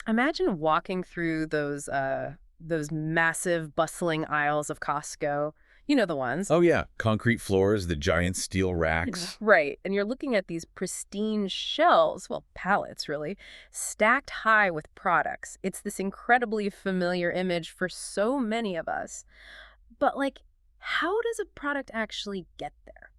Imagine walking through those massive, bustling aisles of Costco. You know the ones. Oh yeah, concrete floors, the giant steel racks. Right. And you're looking at these pristine shelves, well, pallets really, stacked high with products. It's this incredibly familiar image for so many of us. But, like, how does a product actually get there?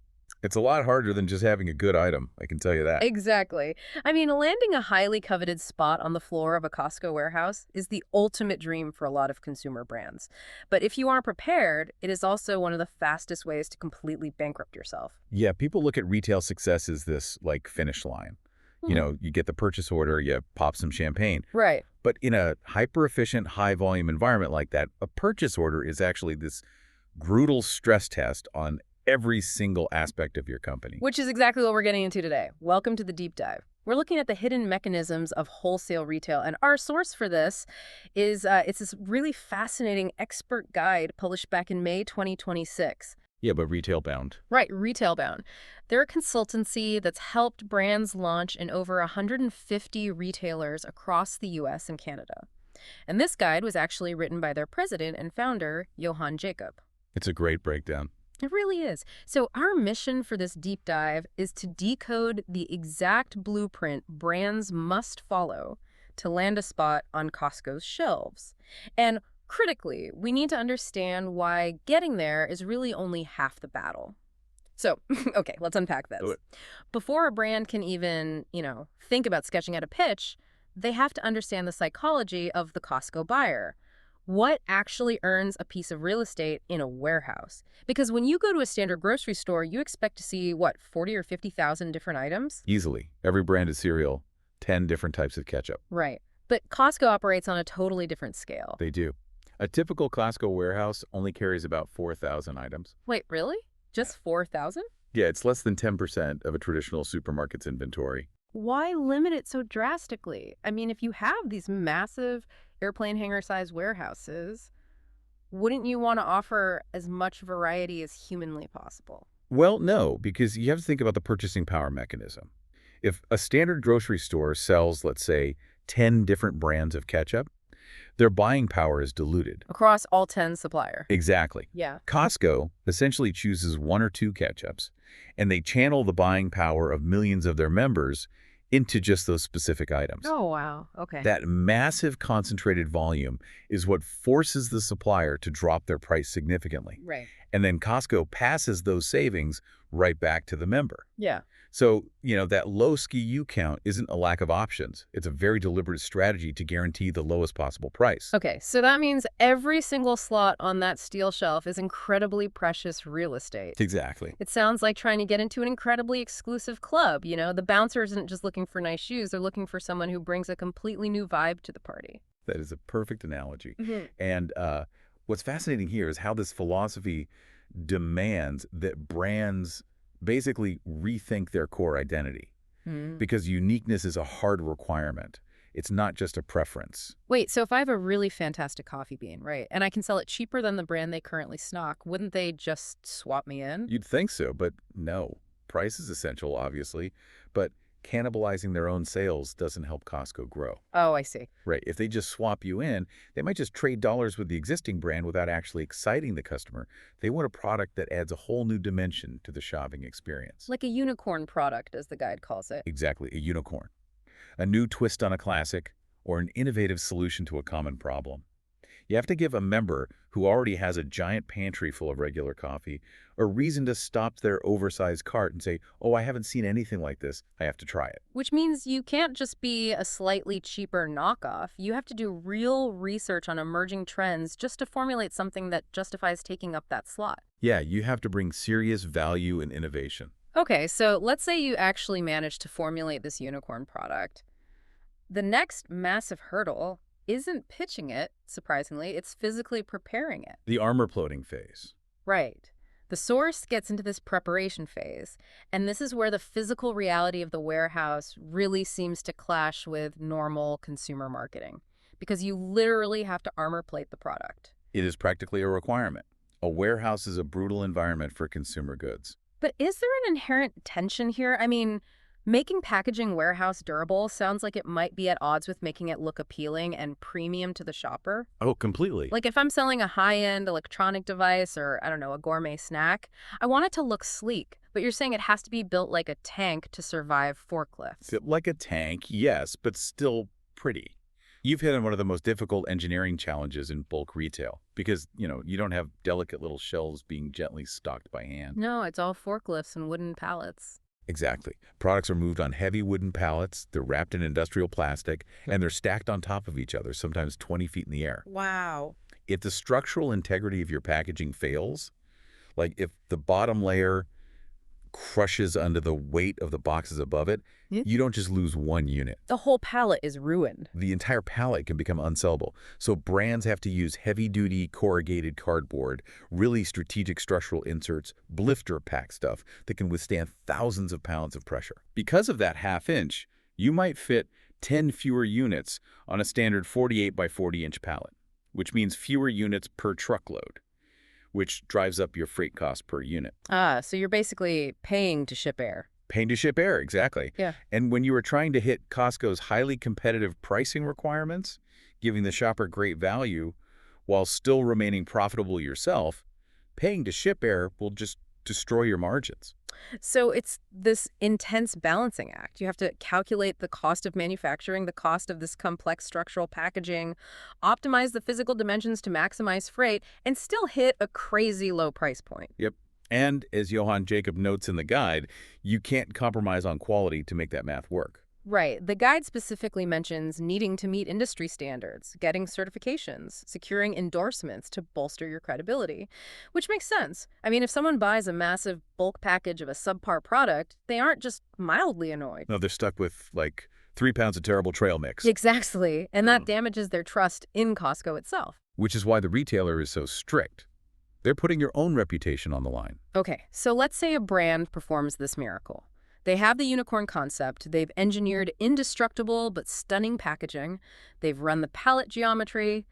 It's a lot harder than just having a good item, I can tell you that. Exactly. I mean, landing a highly coveted spot on the floor of a Costco warehouse is the ultimate dream for a lot of consumer brands. But if you aren't prepared, it is also one of the fastest ways to completely bankrupt yourself. Yeah, people look at retail success as this, like, finish line. You Hmm. know, you get the purchase order, you pop some champagne. Right. But in a hyper-efficient, high-volume environment like that, a purchase order is actually this brutal stress test on every single aspect of your company. Which is exactly what we're getting into today. Welcome to the deep dive. We're looking at the hidden mechanisms of wholesale retail, and our source for this is it's this really fascinating expert guide published back in May 2026. Yeah, but retail bound. Right, Retailbound. They're a consultancy that's helped brands launch in over 150 retailers across the US and Canada. And this guide was actually written by their president and founder, Johann Jacob. It's a great breakdown. It really is. So our mission for this deep dive is to decode the exact blueprint brands must follow to land a spot on Costco's shelves. And critically, we need to understand why getting there is really only half the battle. So, okay, let's unpack Do this. it. Before a brand can even, think about sketching out a pitch, they have to understand the psychology of the Costco buyer. What actually earns a piece of real estate in a warehouse? Because when you go to a standard grocery store, you expect to see, what, 40 or 50,000 different items? Easily. Every brand of cereal, 10 different types of ketchup. Right. But Costco operates on a totally different scale. They do. A typical Costco warehouse only carries about 4,000 items. Wait, really? Just 4,000? Yeah, it's less than 10% of a traditional supermarket's inventory. Why limit it so drastically? I mean, if you have these massive airplane hangar-sized warehouses, wouldn't you want to offer as much variety as humanly possible? Well, no, because you have to think about the purchasing power mechanism. If a standard grocery store sells, let's say, 10 different brands of ketchup, their buying power is diluted. Across all 10 supplier. Exactly. Yeah. Costco essentially chooses one or two ketchups, and they channel the buying power of millions of their members into just those specific items. Oh, wow. Okay. That massive concentrated volume is what forces the supplier to drop their price significantly. Right. And then Costco passes those savings right back to the member. Yeah. So, that low SKU count isn't a lack of options. It's a very deliberate strategy to guarantee the lowest possible price. Okay, so that means every single slot on that steel shelf is incredibly precious real estate. Exactly. It sounds like trying to get into an incredibly exclusive club. The bouncer isn't just looking for nice shoes, they're looking for someone who brings a completely new vibe to the party. That is a perfect analogy. Mhm. And what's fascinating here is how this philosophy demands that brands basically rethink their core identity, Hmm. because uniqueness is a hard requirement. It's not just a preference. Wait, so if I have a really fantastic coffee bean, right, and I can sell it cheaper than the brand they currently stock, wouldn't they just swap me in? You'd think so, but no. Price is essential, obviously, but cannibalizing their own sales doesn't help Costco grow. Oh, I see. Right. If they just swap you in, they might just trade dollars with the existing brand without actually exciting the customer. They want a product that adds a whole new dimension to the shopping experience. Like a unicorn product, as the guide calls it. Exactly, a unicorn. A new twist on a classic, or an innovative solution to a common problem. You have to give a member who already has a giant pantry full of regular coffee a reason to stop their oversized cart and say, oh, I haven't seen anything like this. I have to try it. Which means you can't just be a slightly cheaper knockoff. You have to do real research on emerging trends just to formulate something that justifies taking up that slot. Yeah, you have to bring serious value and innovation. Okay, so let's say you actually manage to formulate this unicorn product. The next massive hurdle isn't pitching it, surprisingly, it's physically preparing it. The armor plating phase. Right. The source gets into this preparation phase, and this is where the physical reality of the warehouse really seems to clash with normal consumer marketing, because you literally have to armor plate the product. It is practically a requirement. A warehouse is a brutal environment for consumer goods. But is there an inherent tension here? I mean, Making packaging warehouse durable sounds like it might be at odds with making it look appealing and premium to the shopper. Oh, completely. Like if I'm selling a high-end electronic device or, I don't know, a gourmet snack, I want it to look sleek, but you're saying it has to be built like a tank to survive forklifts. Like a tank, yes, but still pretty. You've hit on one of the most difficult engineering challenges in bulk retail because, you don't have delicate little shelves being gently stocked by hand. No, it's all forklifts and wooden pallets. Exactly. Products are moved on heavy wooden pallets, they're wrapped in industrial plastic, and they're stacked on top of each other, sometimes 20 feet in the air. Wow. If the structural integrity of your packaging fails, like if the bottom layer crushes under the weight of the boxes above it, Yeah. you don't just lose one unit. The whole pallet is ruined. The entire pallet can become unsellable. So brands have to use heavy-duty corrugated cardboard, really strategic structural inserts, blister pack stuff that can withstand thousands of pounds of pressure. Because of that half-inch, you might fit 10 fewer units on a standard 48 by 40-inch pallet, which means fewer units per truckload, which drives up your freight cost per unit. So you're basically paying to ship air. Paying to ship air, exactly. Yeah. And when you were trying to hit Costco's highly competitive pricing requirements, giving the shopper great value while still remaining profitable yourself, paying to ship air will just destroy your margins. So it's this intense balancing act. You have to calculate the cost of manufacturing, the cost of this complex structural packaging, optimize the physical dimensions to maximize freight, and still hit a crazy low price point. Yep. And as Johann Jacob notes in the guide, you can't compromise on quality to make that math work. Right. The guide specifically mentions needing to meet industry standards, getting certifications, securing endorsements to bolster your credibility, which makes sense. I mean, if someone buys a massive bulk package of a subpar product, they aren't just mildly annoyed. No, they're stuck with, like, 3 pounds of terrible trail mix. Exactly. And that damages their trust in Costco itself. Which is why the retailer is so strict. They're putting your own reputation on the line. Okay, so let's say a brand performs this miracle. They have the unicorn concept, they've engineered indestructible but stunning packaging, they've run the pallet geometry,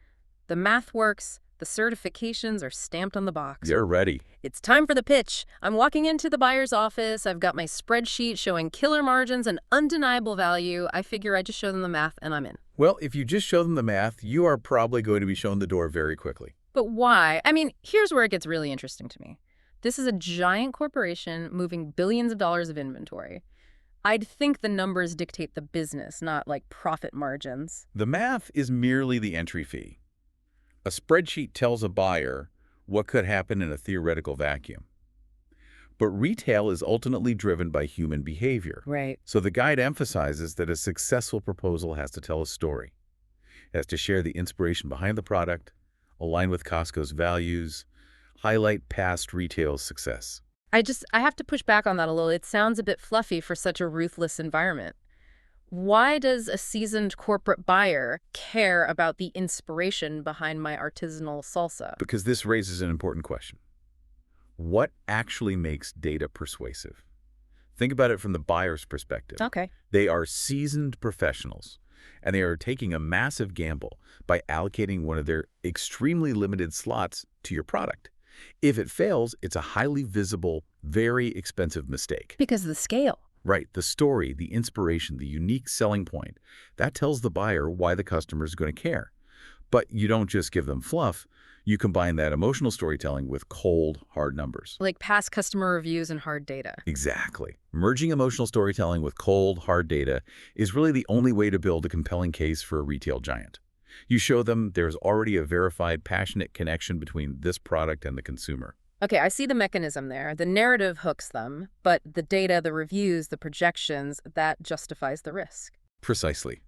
the math works, the certifications are stamped on the box. You're ready. It's time for the pitch. I'm walking into the buyer's office, I've got my spreadsheet showing killer margins and undeniable value. I figure I just show them the math and I'm in. Well, if you just show them the math, you are probably going to be shown the door very quickly. But why? I mean, here's where it gets really interesting to me. This is a giant corporation moving billions of dollars of inventory. I'd think the numbers dictate the business, not like profit margins. The math is merely the entry fee. A spreadsheet tells a buyer what could happen in a theoretical vacuum. But retail is ultimately driven by human behavior. Right. So the guide emphasizes that a successful proposal has to tell a story. It has to share the inspiration behind the product, align with Costco's values, highlight past retail success. I have to push back on that a little. It sounds a bit fluffy for such a ruthless environment. Why does a seasoned corporate buyer care about the inspiration behind my artisanal salsa? Because this raises an important question. What actually makes data persuasive? Think about it from the buyer's perspective. Okay. They are seasoned professionals, and they are taking a massive gamble by allocating one of their extremely limited slots to your product. If it fails, it's a highly visible, very expensive mistake. Because of the scale. Right, the story, the inspiration, the unique selling point, that tells the buyer why the customer is going to care. But you don't just give them fluff, you combine that emotional storytelling with cold, hard numbers. Like past customer reviews and hard data. Exactly. Merging emotional storytelling with cold, hard data is really the only way to build a compelling case for a retail giant. You show them there's already a verified, passionate connection between this product and the consumer. Okay, I see the mechanism there. The narrative hooks them, but the data, the reviews, the projections, that justifies the risk. Precisely.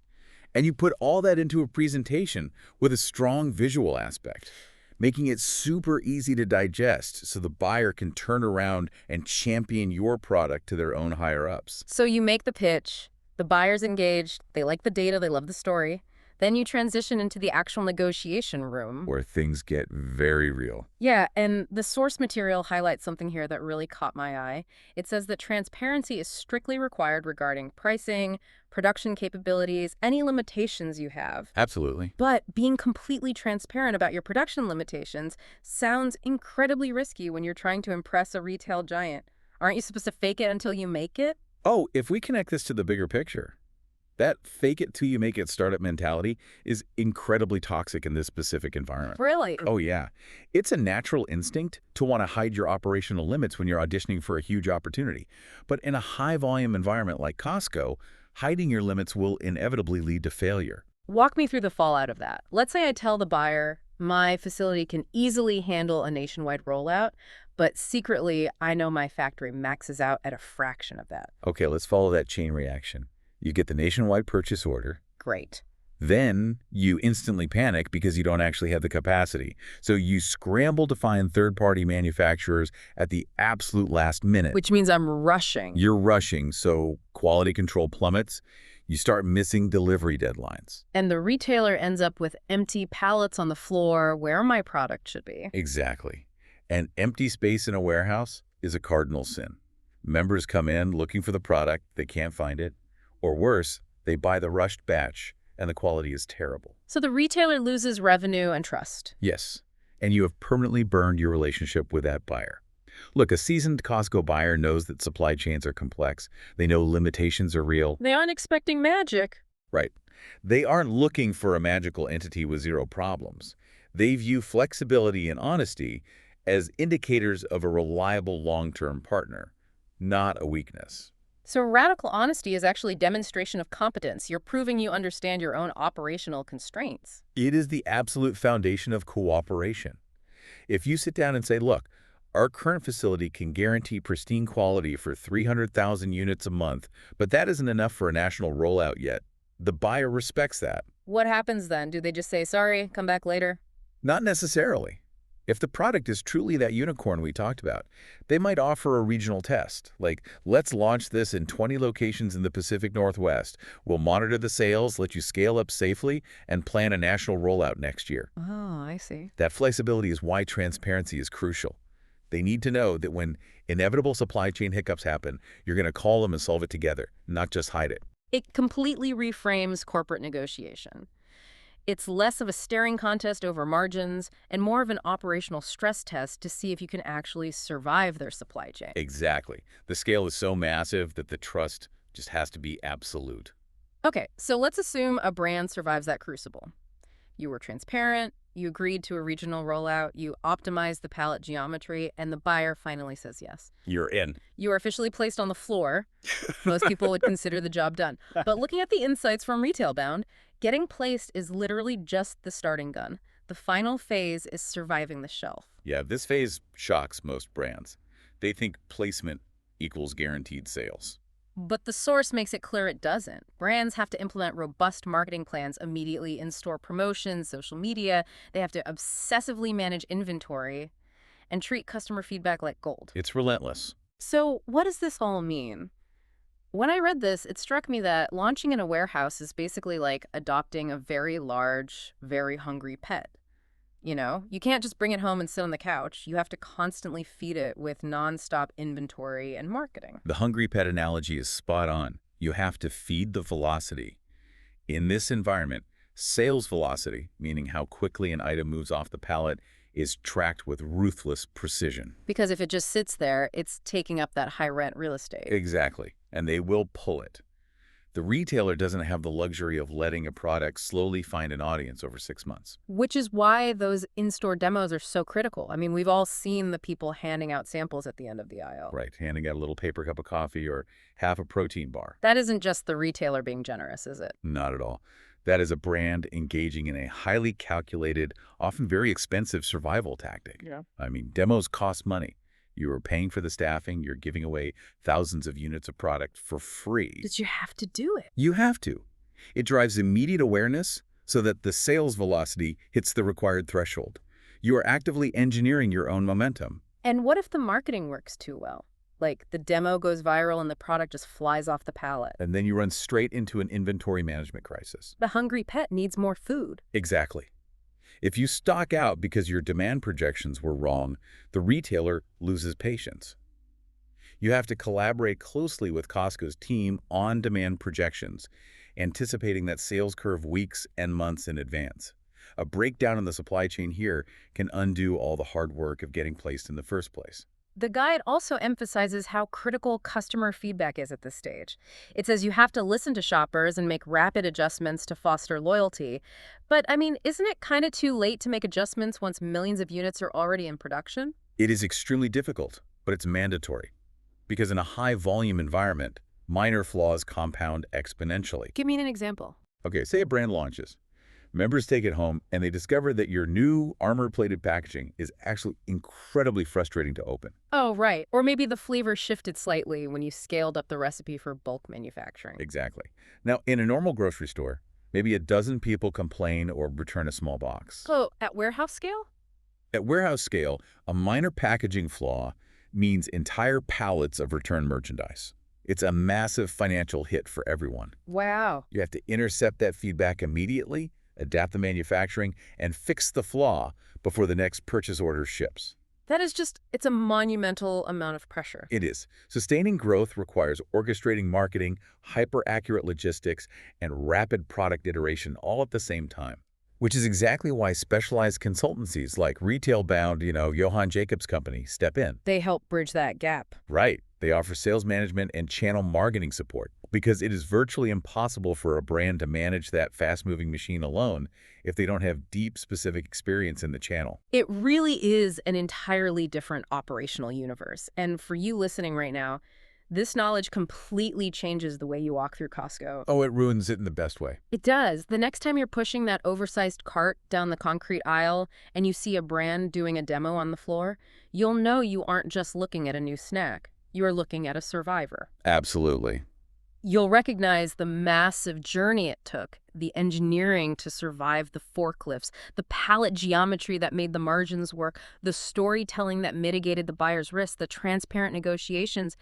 And you put all that into a presentation with a strong visual aspect, making it super easy to digest so the buyer can turn around and champion your product to their own higher-ups. So you make the pitch, the buyer's engaged, they like the data, they love the story. Then you transition into the actual negotiation room. Where things get very real. Yeah, and the source material highlights something here that really caught my eye. It says that transparency is strictly required regarding pricing, production capabilities, any limitations you have. Absolutely. But being completely transparent about your production limitations sounds incredibly risky when you're trying to impress a retail giant. Aren't you supposed to fake it until you make it? Oh, if we connect this to the bigger picture, that fake it till you make it startup mentality is incredibly toxic in this specific environment. Really? Oh, yeah. It's a natural instinct to want to hide your operational limits when you're auditioning for a huge opportunity. But in a high-volume environment like Costco, hiding your limits will inevitably lead to failure. Walk me through the fallout of that. Let's say I tell the buyer my facility can easily handle a nationwide rollout, but secretly I know my factory maxes out at a fraction of that. Okay, let's follow that chain reaction. You get the nationwide purchase order. Great. Then you instantly panic because you don't actually have the capacity. So you scramble to find third-party manufacturers at the absolute last minute. Which means I'm rushing. You're rushing, so quality control plummets. You start missing delivery deadlines. And the retailer ends up with empty pallets on the floor where my product should be. Exactly. And empty space in a warehouse is a cardinal sin. Members come in looking for the product, they can't find it. Or worse, they buy the rushed batch, and the quality is terrible. So the retailer loses revenue and trust. Yes, and you have permanently burned your relationship with that buyer. Look, a seasoned Costco buyer knows that supply chains are complex. They know limitations are real. They aren't expecting magic. Right. They aren't looking for a magical entity with zero problems. They view flexibility and honesty as indicators of a reliable long-term partner, not a weakness. So radical honesty is actually demonstration of competence. You're proving you understand your own operational constraints. It is the absolute foundation of cooperation. If you sit down and say, look, our current facility can guarantee pristine quality for 300,000 units a month, but that isn't enough for a national rollout yet, the buyer respects that. What happens then? Do they just say, sorry, come back later? Not necessarily. If the product is truly that unicorn we talked about, they might offer a regional test, like, let's launch this in 20 locations in the Pacific Northwest. We'll monitor the sales, let you scale up safely, and plan a national rollout next year. Oh, I see. That flexibility is why transparency is crucial. They need to know that when inevitable supply chain hiccups happen, you're going to call them and solve it together, not just hide it. It completely reframes corporate negotiation. It's less of a staring contest over margins and more of an operational stress test to see if you can actually survive their supply chain. Exactly. The scale is so massive that the trust just has to be absolute. Okay, so let's assume a brand survives that crucible. You were transparent, you agreed to a regional rollout, you optimized the pallet geometry, and the buyer finally says yes. You're in. You are officially placed on the floor. Most people would consider the job done. But looking at the insights from Retailbound, getting placed is literally just the starting gun. The final phase is surviving the shelf. Yeah, this phase shocks most brands. They think placement equals guaranteed sales. But the source makes it clear it doesn't. Brands have to implement robust marketing plans immediately, in-store promotions, social media. They have to obsessively manage inventory and treat customer feedback like gold. It's relentless. So what does this all mean? When I read this, it struck me that launching in a warehouse is basically like adopting a very large, very hungry pet. You know, you can't just bring it home and sit on the couch. You have to constantly feed it with nonstop inventory and marketing. The hungry pet analogy is spot on. You have to feed the velocity. In this environment, sales velocity, meaning how quickly an item moves off the pallet, is tracked with ruthless precision. Because if it just sits there, it's taking up that high-rent real estate. Exactly, and they will pull it. The retailer doesn't have the luxury of letting a product slowly find an audience over 6 months. Which is why those in-store demos are so critical. I mean, we've all seen the people handing out samples at the end of the aisle. Right, handing out a little paper cup of coffee or half a protein bar. That isn't just the retailer being generous, is it? Not at all. That is a brand engaging in a highly calculated, often very expensive survival tactic. Yeah. I mean, demos cost money. You are paying for the staffing. You're giving away thousands of units of product for free. But you have to do it. You have to. It drives immediate awareness so that the sales velocity hits the required threshold. You are actively engineering your own momentum. And what if the marketing works too well? Like the demo goes viral and the product just flies off the pallet. And then you run straight into an inventory management crisis. The hungry pet needs more food. Exactly. If you stock out because your demand projections were wrong, the retailer loses patience. You have to collaborate closely with Costco's team on demand projections, anticipating that sales curve weeks and months in advance. A breakdown in the supply chain here can undo all the hard work of getting placed in the first place. The guide also emphasizes how critical customer feedback is at this stage. It says you have to listen to shoppers and make rapid adjustments to foster loyalty. But, I mean, isn't it kind of too late to make adjustments once millions of units are already in production? It is extremely difficult, but it's mandatory. Because in a high-volume environment, minor flaws compound exponentially. Give me an example. Okay, say a brand launches. Members take it home, and they discover that your new armor-plated packaging is actually incredibly frustrating to open. Oh, right. Or maybe the flavor shifted slightly when you scaled up the recipe for bulk manufacturing. Exactly. Now, in a normal grocery store, maybe a dozen people complain or return a small box. Oh, at warehouse scale? At warehouse scale, a minor packaging flaw means entire pallets of returned merchandise. It's a massive financial hit for everyone. Wow. You have to intercept that feedback immediately, adapt the manufacturing, and fix the flaw before the next purchase order ships. That is just, it's a monumental amount of pressure. It is. Sustaining growth requires orchestrating marketing, hyper-accurate logistics, and rapid product iteration all at the same time. Which is exactly why specialized consultancies like Retailbound, Johann Jacobs' company, step in. They help bridge that gap. Right. They offer sales management and channel marketing support because it is virtually impossible for a brand to manage that fast-moving machine alone if they don't have deep, specific experience in the channel. It really is an entirely different operational universe. And for you listening right now, this knowledge completely changes the way you walk through Costco. Oh, it ruins it in the best way. It does. The next time you're pushing that oversized cart down the concrete aisle and you see a brand doing a demo on the floor, you'll know you aren't just looking at a new snack. You are looking at a survivor. Absolutely. You'll recognize the massive journey it took, the engineering to survive the forklifts, the pallet geometry that made the margins work, the storytelling that mitigated the buyer's risk, the transparent negotiations.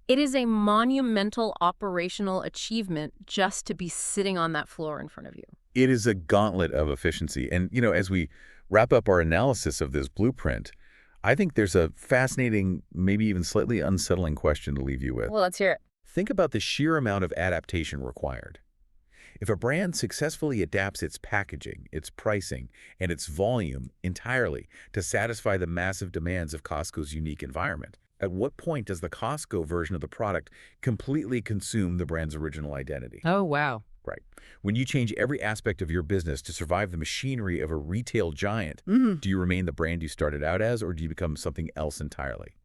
It is a monumental operational achievement just to be sitting on that floor in front of you. It is a gauntlet of efficiency. And, as we wrap up our analysis of this blueprint, I think there's a fascinating, maybe even slightly unsettling question to leave you with. Well, let's hear it. Think about the sheer amount of adaptation required. If a brand successfully adapts its packaging, its pricing, and its volume entirely to satisfy the massive demands of Costco's unique environment, at what point does the Costco version of the product completely consume the brand's original identity? Oh, wow. Right. When you change every aspect of your business to survive the machinery of a retail giant, do you remain the brand you started out as, or do you become something else entirely?